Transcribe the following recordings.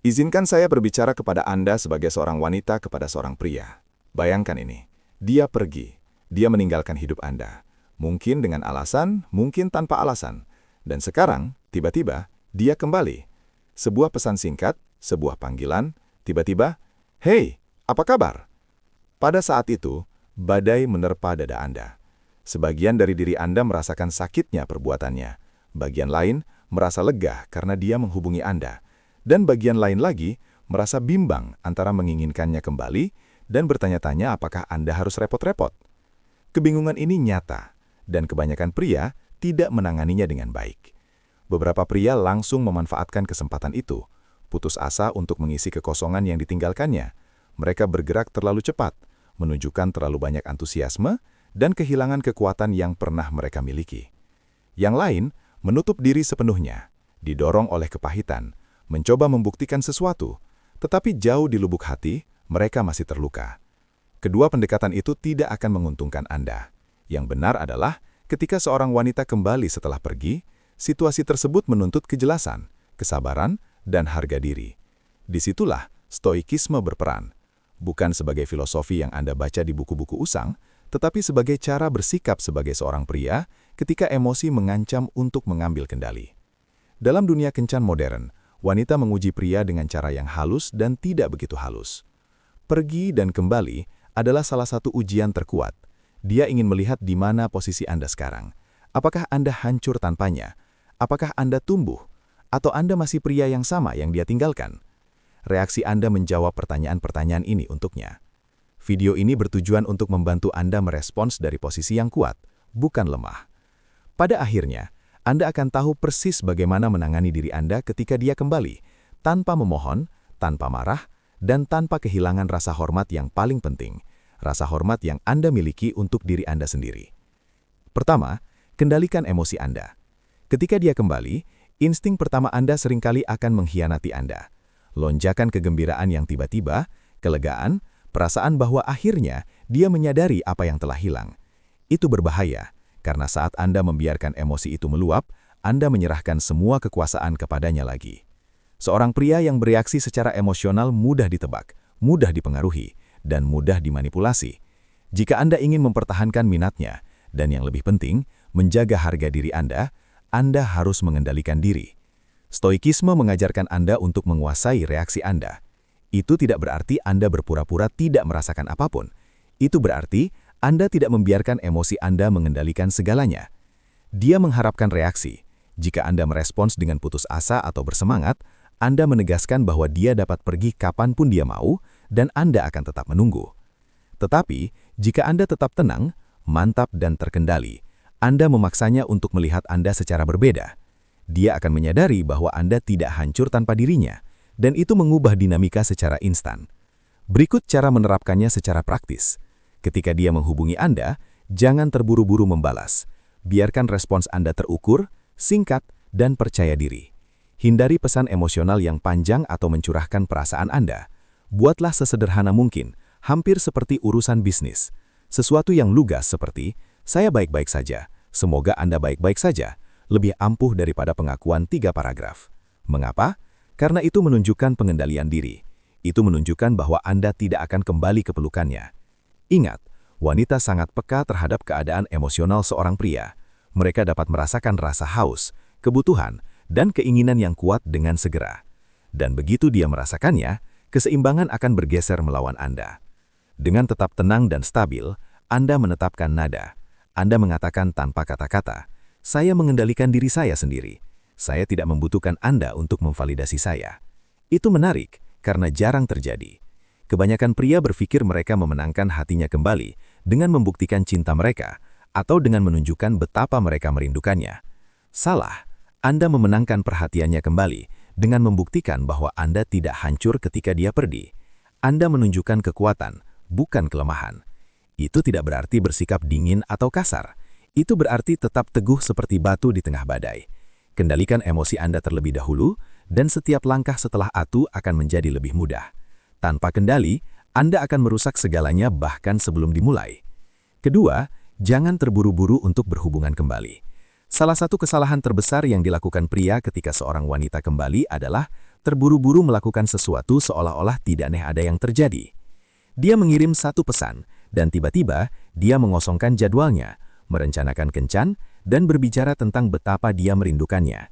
Izinkan saya berbicara kepada Anda sebagai seorang wanita kepada seorang pria. Bayangkan ini, dia pergi, dia meninggalkan hidup Anda. Mungkin dengan alasan, mungkin tanpa alasan. Dan sekarang, tiba-tiba, dia kembali. Sebuah pesan singkat, sebuah panggilan, tiba-tiba, "Hei, apa kabar?" Pada saat itu, badai menerpa dada Anda. Sebagian dari diri Anda merasakan sakitnya perbuatannya. Bagian lain merasa lega karena dia menghubungi Anda. Dan bagian lain lagi merasa bimbang antara menginginkannya kembali dan bertanya-tanya apakah Anda harus repot-repot. Kebingungan ini nyata, dan kebanyakan pria tidak menanganinya dengan baik. Beberapa pria langsung memanfaatkan kesempatan itu, putus asa untuk mengisi kekosongan yang ditinggalkannya. Mereka bergerak terlalu cepat, menunjukkan terlalu banyak antusiasme, dan kehilangan kekuatan yang pernah mereka miliki. Yang lain menutup diri sepenuhnya, didorong oleh kepahitan, mencoba membuktikan sesuatu, tetapi jauh di lubuk hati, mereka masih terluka. Kedua pendekatan itu tidak akan menguntungkan Anda. Yang benar adalah, ketika seorang wanita kembali setelah pergi, situasi tersebut menuntut kejelasan, kesabaran, dan harga diri. Disitulah stoikisme berperan, bukan sebagai filosofi yang Anda baca di buku-buku usang, tetapi sebagai cara bersikap sebagai seorang pria ketika emosi mengancam untuk mengambil kendali. Dalam dunia kencan modern, wanita menguji pria dengan cara yang halus dan tidak begitu halus. Pergi dan kembali adalah salah satu ujian terkuat. Dia ingin melihat di mana posisi Anda sekarang. Apakah Anda hancur tanpanya? Apakah Anda tumbuh? Atau Anda masih pria yang sama yang dia tinggalkan? Reaksi Anda menjawab pertanyaan-pertanyaan ini untuknya. Video ini bertujuan untuk membantu Anda merespons dari posisi yang kuat, bukan lemah. Pada akhirnya, Anda akan tahu persis bagaimana menangani diri Anda ketika dia kembali, tanpa memohon, tanpa marah, dan tanpa kehilangan rasa hormat yang paling penting, rasa hormat yang Anda miliki untuk diri Anda sendiri. Pertama, kendalikan emosi Anda. Ketika dia kembali, insting pertama Anda seringkali akan mengkhianati Anda. Lonjakan kegembiraan yang tiba-tiba, kelegaan, perasaan bahwa akhirnya dia menyadari apa yang telah hilang. Itu berbahaya. Karena saat Anda membiarkan emosi itu meluap, Anda menyerahkan semua kekuasaan kepadanya lagi. Seorang pria yang bereaksi secara emosional mudah ditebak, mudah dipengaruhi, dan mudah dimanipulasi. Jika Anda ingin mempertahankan minatnya, dan yang lebih penting, menjaga harga diri Anda harus mengendalikan diri. Stoikisme mengajarkan Anda untuk menguasai reaksi Anda. Itu tidak berarti Anda berpura-pura tidak merasakan apapun. Itu berarti Anda tidak membiarkan emosi Anda mengendalikan segalanya. Dia mengharapkan reaksi. Jika Anda merespons dengan putus asa atau bersemangat, Anda menegaskan bahwa dia dapat pergi kapanpun dia mau, dan Anda akan tetap menunggu. Tetapi, jika Anda tetap tenang, mantap dan terkendali, Anda memaksanya untuk melihat Anda secara berbeda. Dia akan menyadari bahwa Anda tidak hancur tanpa dirinya, dan itu mengubah dinamika secara instan. Berikut cara menerapkannya secara praktis. Ketika dia menghubungi Anda, jangan terburu-buru membalas. Biarkan respons Anda terukur, singkat, dan percaya diri. Hindari pesan emosional yang panjang atau mencurahkan perasaan Anda. Buatlah sesederhana mungkin, hampir seperti urusan bisnis. Sesuatu yang lugas seperti, "Saya baik-baik saja, semoga Anda baik-baik saja," lebih ampuh daripada pengakuan 3 paragraf. Mengapa? Karena itu menunjukkan pengendalian diri. Itu menunjukkan bahwa Anda tidak akan kembali ke pelukannya. Ingat, wanita sangat peka terhadap keadaan emosional seorang pria. Mereka dapat merasakan rasa haus, kebutuhan, dan keinginan yang kuat dengan segera. Dan begitu dia merasakannya, keseimbangan akan bergeser melawan Anda. Dengan tetap tenang dan stabil, Anda menetapkan nada. Anda mengatakan tanpa kata-kata, "Saya mengendalikan diri saya sendiri. Saya tidak membutuhkan Anda untuk memvalidasi saya." Itu menarik, karena jarang terjadi. Kebanyakan pria berpikir mereka memenangkan hatinya kembali dengan membuktikan cinta mereka atau dengan menunjukkan betapa mereka merindukannya. Salah, Anda memenangkan perhatiannya kembali dengan membuktikan bahwa Anda tidak hancur ketika dia pergi. Anda menunjukkan kekuatan, bukan kelemahan. Itu tidak berarti bersikap dingin atau kasar. Itu berarti tetap teguh seperti batu di tengah badai. Kendalikan emosi Anda terlebih dahulu, dan setiap langkah setelah itu akan menjadi lebih mudah. Tanpa kendali, Anda akan merusak segalanya bahkan sebelum dimulai. Kedua, jangan terburu-buru untuk berhubungan kembali. Salah satu kesalahan terbesar yang dilakukan pria ketika seorang wanita kembali adalah terburu-buru melakukan sesuatu seolah-olah tidak ada yang terjadi. Dia mengirim satu pesan, dan tiba-tiba dia mengosongkan jadwalnya, merencanakan kencan, dan berbicara tentang betapa dia merindukannya.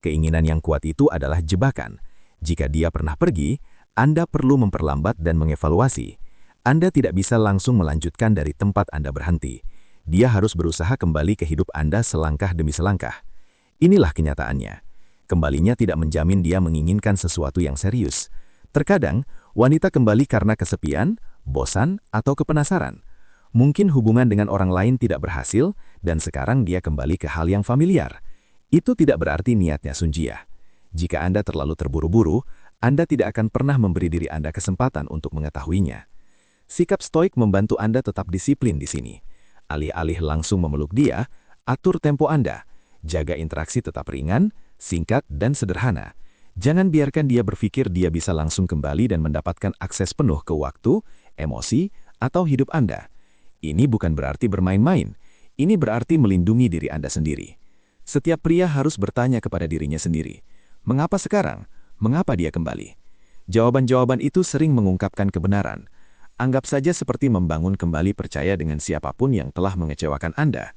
Keinginan yang kuat itu adalah jebakan. Jika dia pernah pergi, Anda perlu memperlambat dan mengevaluasi. Anda tidak bisa langsung melanjutkan dari tempat Anda berhenti. Dia harus berusaha kembali ke hidup Anda selangkah demi selangkah. Inilah kenyataannya. Kembalinya tidak menjamin dia menginginkan sesuatu yang serius. Terkadang, wanita kembali karena kesepian, bosan, atau kepenasaran. Mungkin hubungan dengan orang lain tidak berhasil, dan sekarang dia kembali ke hal yang familiar. Itu tidak berarti niatnya Sunjia. Jika Anda terlalu terburu-buru, Anda tidak akan pernah memberi diri Anda kesempatan untuk mengetahuinya. Sikap stoik membantu Anda tetap disiplin di sini. Alih-alih langsung memeluk dia, atur tempo Anda. Jaga interaksi tetap ringan, singkat, dan sederhana. Jangan biarkan dia berpikir dia bisa langsung kembali dan mendapatkan akses penuh ke waktu, emosi, atau hidup Anda. Ini bukan berarti bermain-main. Ini berarti melindungi diri Anda sendiri. Setiap pria harus bertanya kepada dirinya sendiri, mengapa sekarang? Mengapa dia kembali? Jawaban-jawaban itu sering mengungkapkan kebenaran. Anggap saja seperti membangun kembali percaya dengan siapapun yang telah mengecewakan Anda.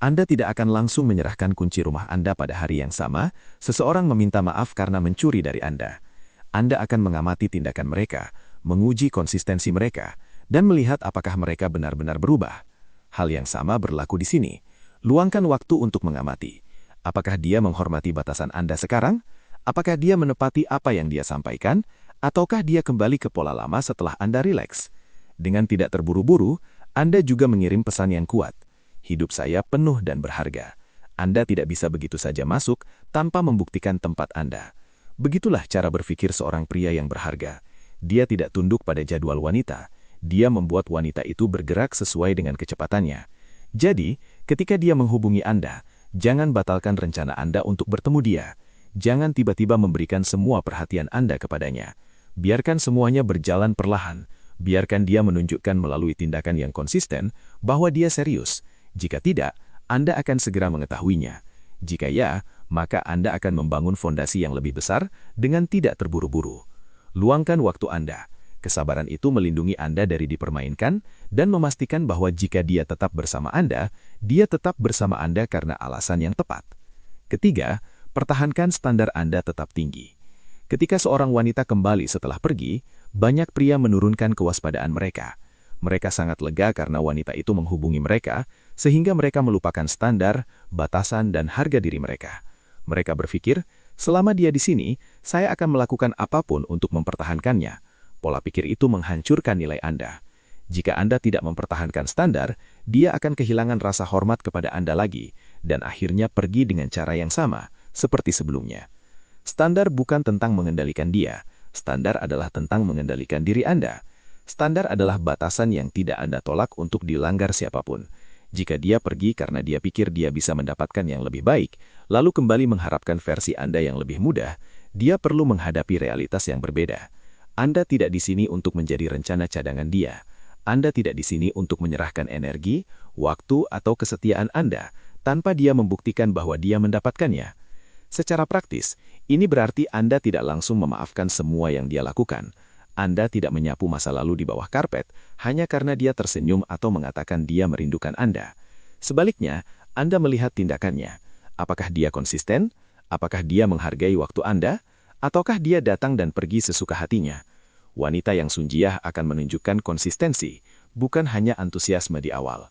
Anda tidak akan langsung menyerahkan kunci rumah Anda pada hari yang sama, seseorang meminta maaf karena mencuri dari Anda. Anda akan mengamati tindakan mereka, menguji konsistensi mereka, dan melihat apakah mereka benar-benar berubah. Hal yang sama berlaku di sini. Luangkan waktu untuk mengamati. Apakah dia menghormati batasan Anda sekarang? Apakah dia menepati apa yang dia sampaikan? Ataukah dia kembali ke pola lama setelah Anda rileks? Dengan tidak terburu-buru, Anda juga mengirim pesan yang kuat. Hidup saya penuh dan berharga. Anda tidak bisa begitu saja masuk tanpa membuktikan tempat Anda. Begitulah cara berpikir seorang pria yang berharga. Dia tidak tunduk pada jadwal wanita. Dia membuat wanita itu bergerak sesuai dengan kecepatannya. Jadi, ketika dia menghubungi Anda, jangan batalkan rencana Anda untuk bertemu dia. Jangan tiba-tiba memberikan semua perhatian Anda kepadanya. Biarkan semuanya berjalan perlahan. Biarkan dia menunjukkan melalui tindakan yang konsisten bahwa dia serius. Jika tidak, Anda akan segera mengetahuinya. Jika ya, maka Anda akan membangun fondasi yang lebih besar dengan tidak terburu-buru. Luangkan waktu Anda. Kesabaran itu melindungi Anda dari dipermainkan dan memastikan bahwa jika dia tetap bersama Anda, dia tetap bersama Anda karena alasan yang tepat. Ketiga, pertahankan standar Anda tetap tinggi. Ketika seorang wanita kembali setelah pergi, banyak pria menurunkan kewaspadaan mereka. Mereka sangat lega karena wanita itu menghubungi mereka, sehingga mereka melupakan standar, batasan, dan harga diri mereka. Mereka berpikir, selama dia di sini, saya akan melakukan apapun untuk mempertahankannya. Pola pikir itu menghancurkan nilai Anda. Jika Anda tidak mempertahankan standar, dia akan kehilangan rasa hormat kepada Anda lagi, dan akhirnya pergi dengan cara yang sama, seperti sebelumnya. Standar bukan tentang mengendalikan dia. Standar adalah tentang mengendalikan diri Anda. Standar adalah batasan yang tidak Anda tolak untuk dilanggar siapapun. Jika dia pergi karena dia pikir dia bisa mendapatkan yang lebih baik, lalu kembali mengharapkan versi Anda yang lebih mudah, dia perlu menghadapi realitas yang berbeda. Anda tidak di sini untuk menjadi rencana cadangan dia. Anda tidak di sini untuk menyerahkan energi, waktu, atau kesetiaan Anda tanpa dia membuktikan bahwa dia mendapatkannya. Secara praktis, ini berarti Anda tidak langsung memaafkan semua yang dia lakukan. Anda tidak menyapu masa lalu di bawah karpet hanya karena dia tersenyum atau mengatakan dia merindukan Anda. Sebaliknya, Anda melihat tindakannya. Apakah dia konsisten? Apakah dia menghargai waktu Anda? Ataukah dia datang dan pergi sesuka hatinya? Wanita yang sunjiah akan menunjukkan konsistensi, bukan hanya antusiasme di awal.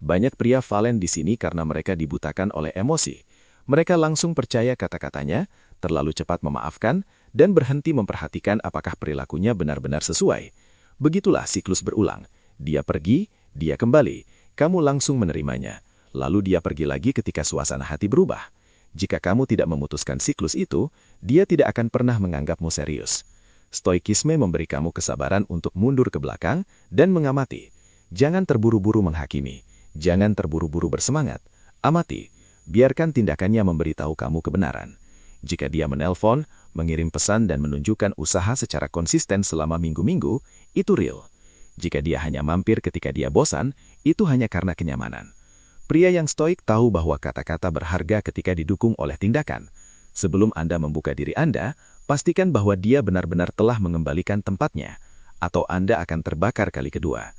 Banyak pria valen di sini karena mereka dibutakan oleh emosi. Mereka langsung percaya kata-katanya, terlalu cepat memaafkan, dan berhenti memperhatikan apakah perilakunya benar-benar sesuai. Begitulah siklus berulang. Dia pergi, dia kembali. Kamu langsung menerimanya. Lalu dia pergi lagi ketika suasana hati berubah. Jika kamu tidak memutuskan siklus itu, dia tidak akan pernah menganggapmu serius. Stoikisme memberi kamu kesabaran untuk mundur ke belakang dan mengamati. Jangan terburu-buru menghakimi. Jangan terburu-buru bersemangat. Amati. Biarkan tindakannya memberitahu kamu kebenaran. Jika dia menelpon, mengirim pesan dan menunjukkan usaha secara konsisten selama minggu-minggu, itu real. Jika dia hanya mampir ketika dia bosan, itu hanya karena kenyamanan. Pria yang stoik tahu bahwa kata-kata berharga ketika didukung oleh tindakan. Sebelum Anda membuka diri Anda, pastikan bahwa dia benar-benar telah mengembalikan tempatnya, atau Anda akan terbakar kali kedua.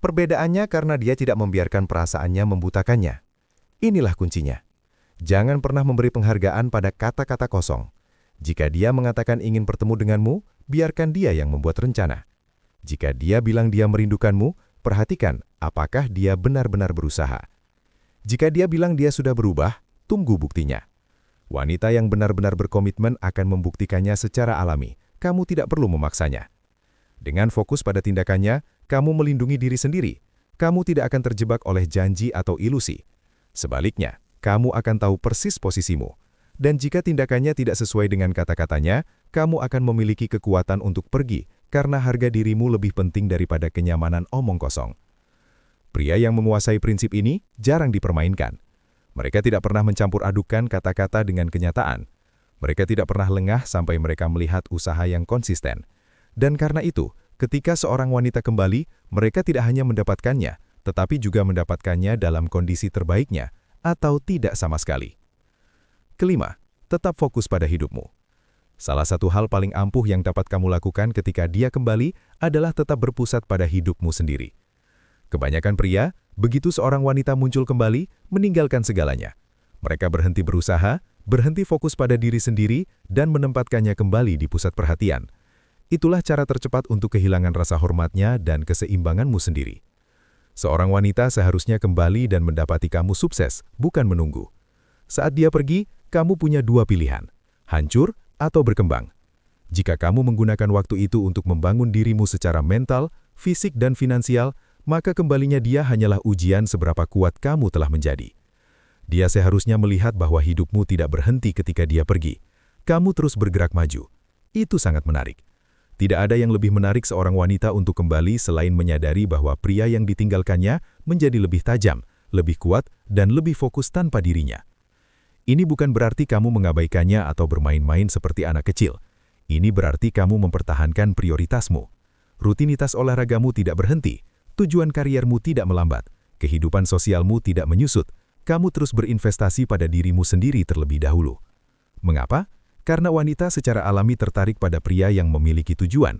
Perbedaannya karena dia tidak membiarkan perasaannya membutakannya. Inilah kuncinya. Jangan pernah memberi penghargaan pada kata-kata kosong. Jika dia mengatakan ingin bertemu denganmu, biarkan dia yang membuat rencana. Jika dia bilang dia merindukanmu, perhatikan apakah dia benar-benar berusaha. Jika dia bilang dia sudah berubah, tunggu buktinya. Wanita yang benar-benar berkomitmen akan membuktikannya secara alami. Kamu tidak perlu memaksanya. Dengan fokus pada tindakannya, kamu melindungi diri sendiri. Kamu tidak akan terjebak oleh janji atau ilusi. Sebaliknya, kamu akan tahu persis posisimu. Dan jika tindakannya tidak sesuai dengan kata-katanya, kamu akan memiliki kekuatan untuk pergi karena harga dirimu lebih penting daripada kenyamanan omong kosong. Pria yang menguasai prinsip ini jarang dipermainkan. Mereka tidak pernah mencampur adukan kata-kata dengan kenyataan. Mereka tidak pernah lengah sampai mereka melihat usaha yang konsisten. Dan karena itu, ketika seorang wanita kembali, mereka tidak hanya mendapatkannya, tetapi juga mendapatkannya dalam kondisi terbaiknya, atau tidak sama sekali. Kelima, tetap fokus pada hidupmu. Salah satu hal paling ampuh yang dapat kamu lakukan ketika dia kembali adalah tetap berpusat pada hidupmu sendiri. Kebanyakan pria, begitu seorang wanita muncul kembali, meninggalkan segalanya. Mereka berhenti berusaha, berhenti fokus pada diri sendiri, dan menempatkannya kembali di pusat perhatian. Itulah cara tercepat untuk kehilangan rasa hormatnya dan keseimbanganmu sendiri. Seorang wanita seharusnya kembali dan mendapati kamu sukses, bukan menunggu. Saat dia pergi, kamu punya dua pilihan, hancur atau berkembang. Jika kamu menggunakan waktu itu untuk membangun dirimu secara mental, fisik, dan finansial, maka kembalinya dia hanyalah ujian seberapa kuat kamu telah menjadi. Dia seharusnya melihat bahwa hidupmu tidak berhenti ketika dia pergi. Kamu terus bergerak maju. Itu sangat menarik. Tidak ada yang lebih menarik seorang wanita untuk kembali selain menyadari bahwa pria yang ditinggalkannya menjadi lebih tajam, lebih kuat, dan lebih fokus tanpa dirinya. Ini bukan berarti kamu mengabaikannya atau bermain-main seperti anak kecil. Ini berarti kamu mempertahankan prioritasmu. Rutinitas olahragamu tidak berhenti, tujuan kariermu tidak melambat, kehidupan sosialmu tidak menyusut, kamu terus berinvestasi pada dirimu sendiri terlebih dahulu. Mengapa? Karena wanita secara alami tertarik pada pria yang memiliki tujuan.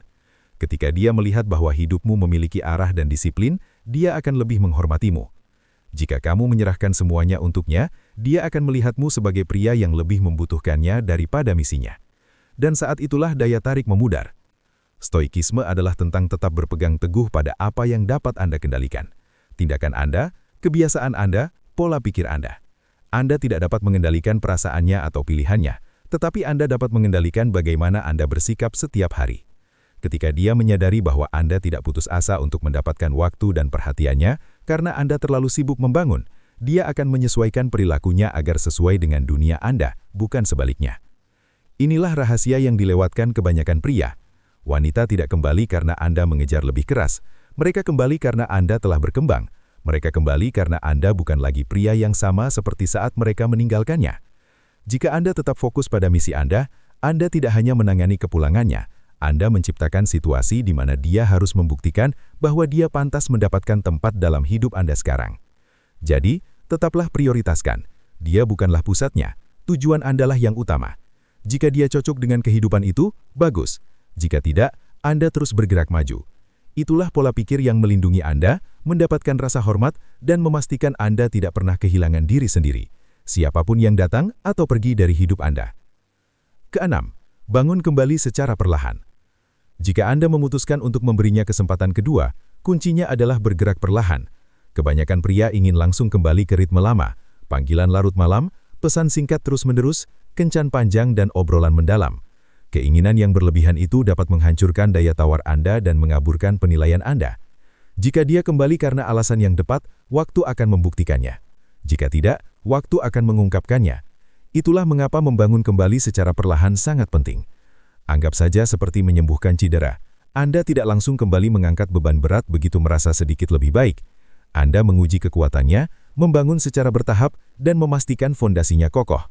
Ketika dia melihat bahwa hidupmu memiliki arah dan disiplin, dia akan lebih menghormatimu. Jika kamu menyerahkan semuanya untuknya, dia akan melihatmu sebagai pria yang lebih membutuhkannya daripada misinya. Dan saat itulah daya tarik memudar. Stoikisme adalah tentang tetap berpegang teguh pada apa yang dapat Anda kendalikan. Tindakan Anda, kebiasaan Anda, pola pikir Anda. Anda tidak dapat mengendalikan perasaannya atau pilihannya, tetapi Anda dapat mengendalikan bagaimana Anda bersikap setiap hari. Ketika dia menyadari bahwa Anda tidak putus asa untuk mendapatkan waktu dan perhatiannya karena Anda terlalu sibuk membangun, dia akan menyesuaikan perilakunya agar sesuai dengan dunia Anda, bukan sebaliknya. Inilah rahasia yang dilewatkan kebanyakan pria. Wanita tidak kembali karena Anda mengejar lebih keras. Mereka kembali karena Anda telah berkembang. Mereka kembali karena Anda bukan lagi pria yang sama seperti saat mereka meninggalkannya. Jika Anda tetap fokus pada misi Anda tidak hanya menangani kepulangannya, Anda menciptakan situasi di mana dia harus membuktikan bahwa dia pantas mendapatkan tempat dalam hidup Anda sekarang. Jadi, tetaplah prioritaskan. Dia bukanlah pusatnya, tujuan Andalah yang utama. Jika dia cocok dengan kehidupan itu, bagus. Jika tidak, Anda terus bergerak maju. Itulah pola pikir yang melindungi Anda, mendapatkan rasa hormat, dan memastikan Anda tidak pernah kehilangan diri sendiri. Siapapun yang datang atau pergi dari hidup Anda. Keenam, bangun kembali secara perlahan. Jika Anda memutuskan untuk memberinya kesempatan kedua, kuncinya adalah bergerak perlahan. Kebanyakan pria ingin langsung kembali ke ritme lama, panggilan larut malam, pesan singkat terus-menerus, kencan panjang dan obrolan mendalam. Keinginan yang berlebihan itu dapat menghancurkan daya tawar Anda dan mengaburkan penilaian Anda. Jika dia kembali karena alasan yang tepat, waktu akan membuktikannya. Jika tidak, waktu akan mengungkapkannya. Itulah mengapa membangun kembali secara perlahan sangat penting. Anggap saja seperti menyembuhkan cedera. Anda tidak langsung kembali mengangkat beban berat begitu merasa sedikit lebih baik. Anda menguji kekuatannya, membangun secara bertahap, dan memastikan fondasinya kokoh.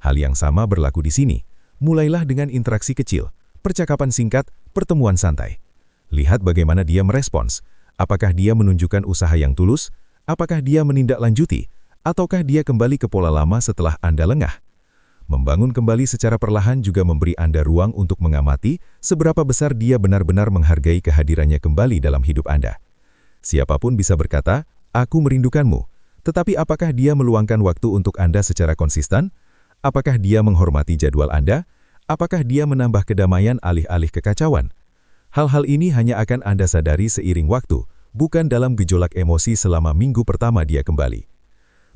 Hal yang sama berlaku di sini. Mulailah dengan interaksi kecil, percakapan singkat, pertemuan santai. Lihat bagaimana dia merespons. Apakah dia menunjukkan usaha yang tulus? Apakah dia menindaklanjuti? Ataukah dia kembali ke pola lama setelah Anda lengah? Membangun kembali secara perlahan juga memberi Anda ruang untuk mengamati seberapa besar dia benar-benar menghargai kehadirannya kembali dalam hidup Anda. Siapapun bisa berkata, "Aku merindukanmu." Tetapi apakah dia meluangkan waktu untuk Anda secara konsisten? Apakah dia menghormati jadwal Anda? Apakah dia menambah kedamaian alih-alih kekacauan? Hal-hal ini hanya akan Anda sadari seiring waktu, bukan dalam gejolak emosi selama minggu pertama dia kembali.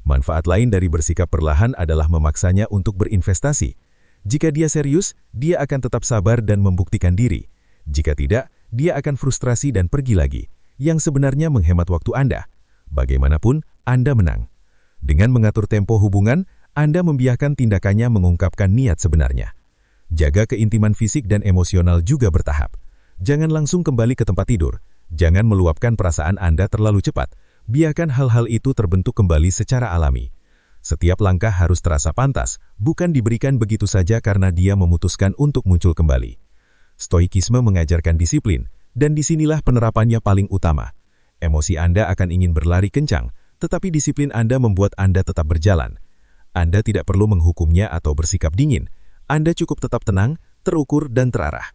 Manfaat lain dari bersikap perlahan adalah memaksanya untuk berinvestasi. Jika dia serius, dia akan tetap sabar dan membuktikan diri. Jika tidak, dia akan frustrasi dan pergi lagi, yang sebenarnya menghemat waktu Anda. Bagaimanapun, Anda menang. Dengan mengatur tempo hubungan, Anda membiarkan tindakannya mengungkapkan niat sebenarnya. Jaga keintiman fisik dan emosional juga bertahap. Jangan langsung kembali ke tempat tidur. Jangan meluapkan perasaan Anda terlalu cepat. Biarkan hal-hal itu terbentuk kembali secara alami. Setiap langkah harus terasa pantas, bukan diberikan begitu saja karena dia memutuskan untuk muncul kembali. Stoikisme mengajarkan disiplin, dan disinilah penerapannya paling utama. Emosi Anda akan ingin berlari kencang, tetapi disiplin Anda membuat Anda tetap berjalan. Anda tidak perlu menghukumnya atau bersikap dingin. Anda cukup tetap tenang, terukur, dan terarah.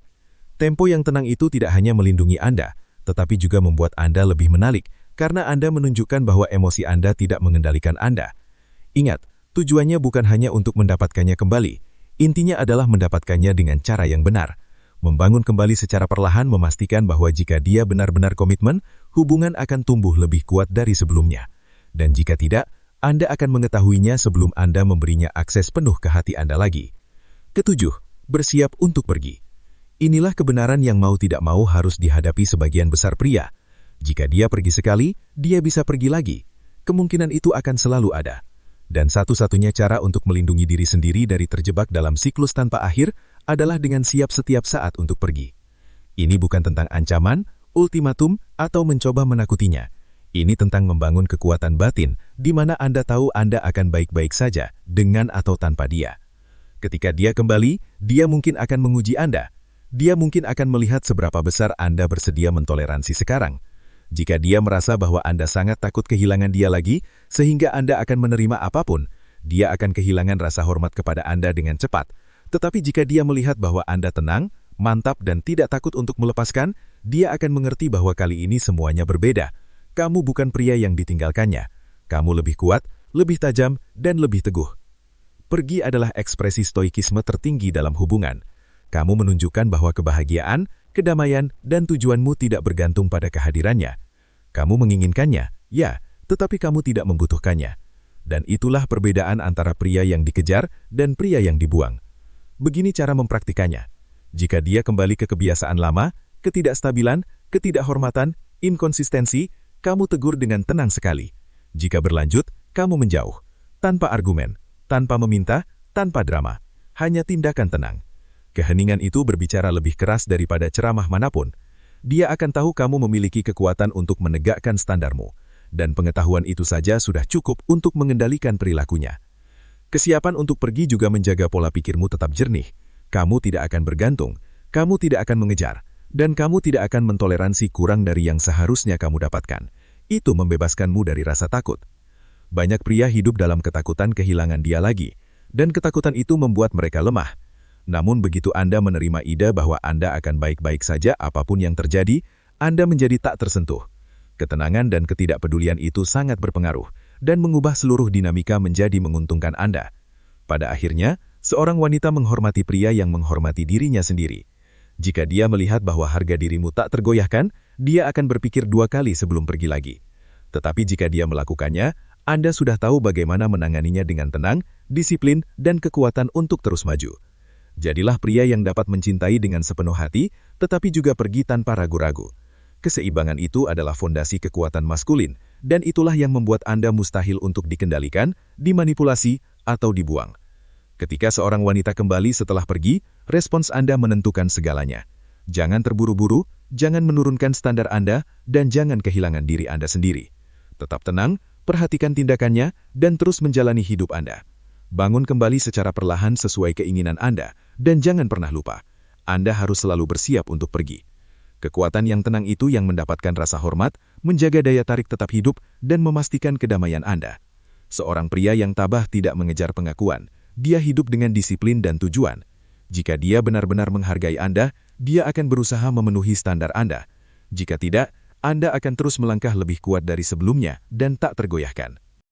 Tempo yang tenang itu tidak hanya melindungi Anda, tetapi juga membuat Anda lebih menarik, karena Anda menunjukkan bahwa emosi Anda tidak mengendalikan Anda. Ingat, tujuannya bukan hanya untuk mendapatkannya kembali. Intinya adalah mendapatkannya dengan cara yang benar. Membangun kembali secara perlahan memastikan bahwa jika dia benar-benar komitmen, hubungan akan tumbuh lebih kuat dari sebelumnya. Dan jika tidak, Anda akan mengetahuinya sebelum Anda memberinya akses penuh ke hati Anda lagi. Ketujuh, bersiap untuk pergi. Inilah kebenaran yang mau tidak mau harus dihadapi sebagian besar pria. Jika dia pergi sekali, dia bisa pergi lagi. Kemungkinan itu akan selalu ada. Dan satu-satunya cara untuk melindungi diri sendiri dari terjebak dalam siklus tanpa akhir adalah dengan siap setiap saat untuk pergi. Ini bukan tentang ancaman, ultimatum, atau mencoba menakutinya. Ini tentang membangun kekuatan batin, di mana Anda tahu Anda akan baik-baik saja, dengan atau tanpa dia. Ketika dia kembali, dia mungkin akan menguji Anda. Dia mungkin akan melihat seberapa besar Anda bersedia mentoleransi sekarang. Jika dia merasa bahwa Anda sangat takut kehilangan dia lagi, sehingga Anda akan menerima apapun, dia akan kehilangan rasa hormat kepada Anda dengan cepat. Tetapi jika dia melihat bahwa Anda tenang, mantap dan tidak takut untuk melepaskan, dia akan mengerti bahwa kali ini semuanya berbeda. Kamu bukan pria yang ditinggalkannya. Kamu lebih kuat, lebih tajam, dan lebih teguh. Pergi adalah ekspresi stoikisme tertinggi dalam hubungan. Kamu menunjukkan bahwa kebahagiaan, kedamaian, dan tujuanmu tidak bergantung pada kehadirannya. Kamu menginginkannya, ya, tetapi kamu tidak membutuhkannya. Dan itulah perbedaan antara pria yang dikejar dan pria yang dibuang. Begini cara mempraktikannya. Jika dia kembali ke kebiasaan lama, ketidakstabilan, ketidakhormatan, inkonsistensi, kamu tegur dengan tenang sekali. Jika berlanjut, kamu menjauh. Tanpa argumen, tanpa meminta, tanpa drama. Hanya tindakan tenang. Keheningan itu berbicara lebih keras daripada ceramah manapun. Dia akan tahu kamu memiliki kekuatan untuk menegakkan standarmu. Dan pengetahuan itu saja sudah cukup untuk mengendalikan perilakunya. Kesiapan untuk pergi juga menjaga pola pikirmu tetap jernih. Kamu tidak akan bergantung, kamu tidak akan mengejar, dan kamu tidak akan mentoleransi kurang dari yang seharusnya kamu dapatkan. Itu membebaskanmu dari rasa takut. Banyak pria hidup dalam ketakutan kehilangan dia lagi, dan ketakutan itu membuat mereka lemah. Namun begitu Anda menerima ide bahwa Anda akan baik-baik saja apapun yang terjadi, Anda menjadi tak tersentuh. Ketenangan dan ketidakpedulian itu sangat berpengaruh, dan mengubah seluruh dinamika menjadi menguntungkan Anda. Pada akhirnya, seorang wanita menghormati pria yang menghormati dirinya sendiri. Jika dia melihat bahwa harga dirimu tak tergoyahkan, dia akan berpikir 2 kali sebelum pergi lagi. Tetapi jika dia melakukannya, Anda sudah tahu bagaimana menanganinya dengan tenang, disiplin, dan kekuatan untuk terus maju. Jadilah pria yang dapat mencintai dengan sepenuh hati, tetapi juga pergi tanpa ragu-ragu. Keseimbangan itu adalah fondasi kekuatan maskulin, dan itulah yang membuat Anda mustahil untuk dikendalikan, dimanipulasi, atau dibuang. Ketika seorang wanita kembali setelah pergi, respons Anda menentukan segalanya. Jangan terburu-buru, jangan menurunkan standar Anda, dan jangan kehilangan diri Anda sendiri. Tetap tenang, perhatikan tindakannya, dan terus menjalani hidup Anda. Bangun kembali secara perlahan sesuai keinginan Anda, dan jangan pernah lupa, Anda harus selalu bersiap untuk pergi. Kekuatan yang tenang itu yang mendapatkan rasa hormat, menjaga daya tarik tetap hidup, dan memastikan kedamaian Anda. Seorang pria yang tabah tidak mengejar pengakuan, dia hidup dengan disiplin dan tujuan. Jika dia benar-benar menghargai Anda, dia akan berusaha memenuhi standar Anda. Jika tidak, Anda akan terus melangkah lebih kuat dari sebelumnya dan tak tergoyahkan.